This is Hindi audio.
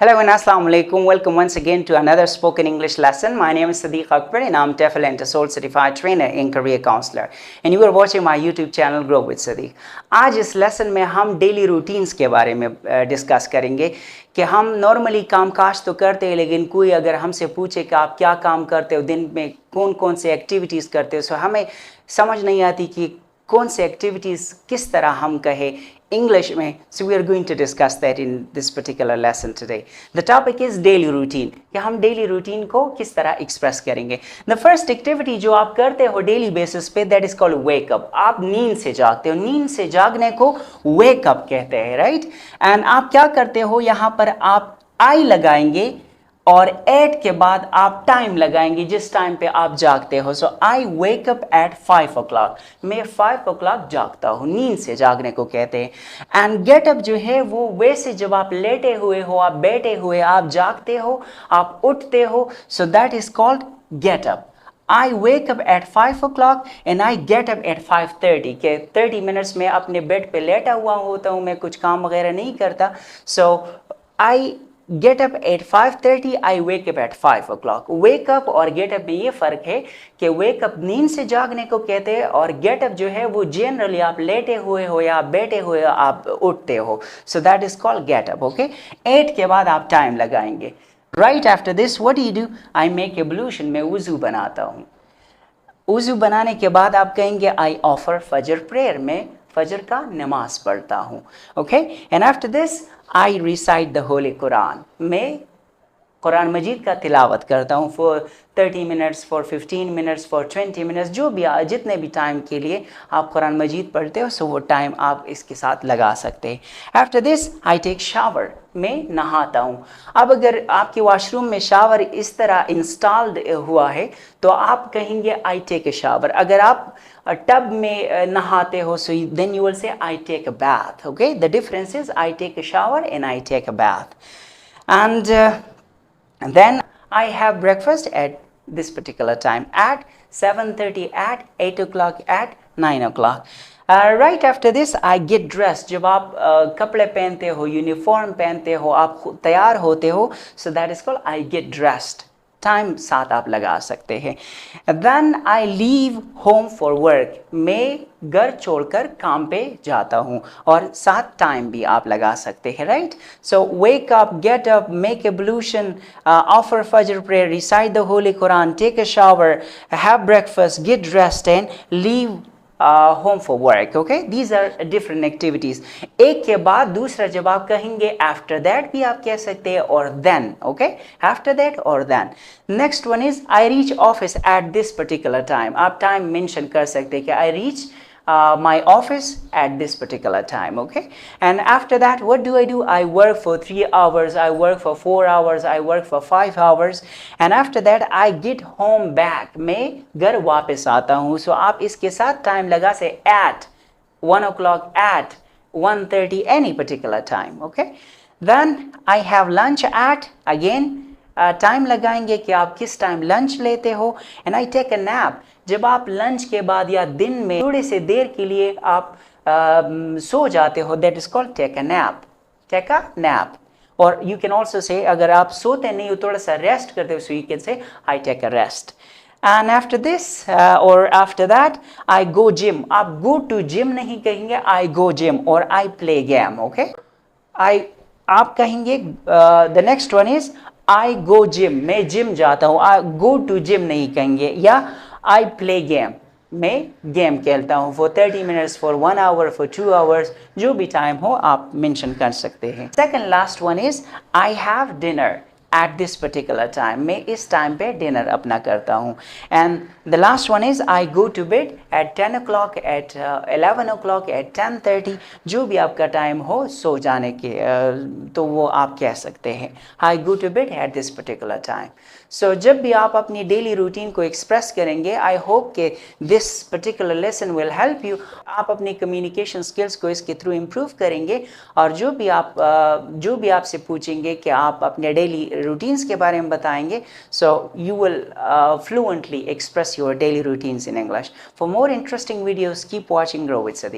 Hello and Assalamu alaikum. Welcome once again to another spoken English lesson. My name is Sadiq Akbar and I'm TEFL and TESOL certified trainer and career counselor. And you are watching my YouTube channel Grow with Sadiq. आज इस लेसन में हम डेली रूटीन्स के बारे में डिस्कस करेंगे कि हम नॉर्मली कामकाज तो करते हैं, लेकिन कोई अगर हमसे पूछे कि आप क्या काम करते हो, दिन में कौन कौन से एक्टिविटीज़ करते हो, सो हमें समझ नहीं आती कि कौन से एक्टिविटीज़ किस तरह हम कहें English में. So we are going to discuss that in this particular lesson today. The topic is daily routine. कि हम daily routine को किस तरह express करेंगे. The first activity जो आप करते हो daily basis पे, that is called wake up. आप नींद से जागते हो. नींद से जागने को wake up कहते हैं, right? And आप क्या करते हो, यहाँ पर आप I लगाएंगे और 8 के बाद आप टाइम लगाएंगे जिस टाइम पे आप जागते हो. सो आई वेक अप एट 5 o'clock. मैं 5 o'clock जागता हूँ. नींद से जागने को कहते हैं. एंड गेट अप जो है वो वैसे जब आप लेटे हुए हो, आप बैठे हुए, आप जागते हो, आप उठते हो, so that is called get up. I wake up at 5 o'clock and I get up at 5:30. के 30 मिनट्स में अपने बेड पे लेटा हुआ होता हूँ, मैं कुछ काम वगैरह नहीं करता. So I get up at 5:30, I wake up at 5 o'clock. Wake up और गेट अप में ये फ़र्क है कि वेक अप नींद से जागने को कहते हैं और गेट अप जो है वो जनरली आप लेटे हुए हो या आप बैठे हुए हो, आप उठते हो. So that is called get up. Okay, 8 के बाद आप टाइम लगाएंगे. Right after this what do? I make ablution. मैं वुज़ू बनाता हूँ. वुज़ू बनाने के बाद आप कहेंगे आई ऑफर फजर प्रेयर. में फजर का नमाज पढ़ता हूँ. Okay, and after this I recite the holy Quran. मैं कुरान मजीद का तिलावत करता हूँ for 30 minutes, for 15 minutes, for 20 minutes, जो भी जितने भी टाइम के लिए आप कुरान मजीद पढ़ते हो, सो वो टाइम आप इसके साथ लगा सकते हैं. After this I take shower. मैं नहाता हूँ. अब अगर आपके वॉशरूम में शावर इस तरह इंस्टॉल्ड हुआ है तो आप कहेंगे आई टेक ए शावर. अगर आप टब में नहाते हो, so then you will say I take a bath. Okay, the difference is I take a shower and I take a bath. And then I have breakfast at this particular time at 7:30, at 8 o'clock, at 9 o'clock. Right after this I get dressed. जब आप कपड़े पहनते हो, यूनिफॉर्म पहनते हो, आप तैयार होते हो, so that is called I get dressed. Time साथ आप लगा सकते हैं. Then I leave home for work. मैं घर छोड़कर काम पे जाता हूँ और साथ टाइम भी आप लगा सकते हैं. Right, so wake up, get up, make ablution, offer फजर prayer, recite the holy Quran, take a shower, have breakfast, get dressed and leave home for work. Okay, these are different activities. एक के बाद दूसरा जब आप कहेंगे after that भी आप कह सकते हैं और then. Okay, after that or then. Next one is I reach office at this particular time. आप time mention कर सकते हैं कि I reach my office at this particular time. Okay, and after that what do? I work for 3 hours, I work for 4 hours, I work for 5 hours, and after that I get home back. मैं घर वापस आता हूँ. So आप इसके साथ टाइम लगा से at 1 o'clock, at 1:30, any particular time. Okay, then I have lunch at, again time लगाएंगे कि आप किस टाइम लंच लेते हो. And I take a nap. जब आप लंच के बाद या दिन में थोड़े से देर के लिए आप सो जाते हो, that is called take a nap. Take a nap. और यू कैन ऑल्सो से अगर आप सोते नहीं हो, थोड़ा सा रेस्ट करते हो, सो you can say I take a rest. And after this or after that I go gym. आप गो टू जिम नहीं कहेंगे, आई गो जिम और आई प्ले गेम. ओके, आप कहेंगे the next one is I go gym. मैं जिम जाता हूँ. आई गो टू जिम नहीं कहेंगे. या आई प्ले गेम. मैं गेम खेलता हूँ for 30 minutes, for 1 hour, for 2 hours, जो भी टाइम हो आप मेंशन कर सकते हैं. Second last one is I have dinner at this particular time. मैं इस टाइम पे डिनर अपना करता हूँ. And the last one is I go to bed at 10 o'clock, at 11 o'clock, at 10:30, जो भी आपका टाइम हो सो जाने के तो वो आप कह सकते हैं I go to bed at this particular time. सो जब भी आप अपनी डेली रूटीन को एक्सप्रेस करेंगे, आई होप कि this particular lesson will help you. आप अपनी कम्युनिकेशन स्किल्स को इसके थ्रू इम्प्रूव करेंगे और जो भी आपसे पूछेंगे कि आप अपने डेली रूटीन्स के बारे में बताएंगे, so you will fluently express your daily routines in English. For more interesting videos, keep watching Grow with Sadiq.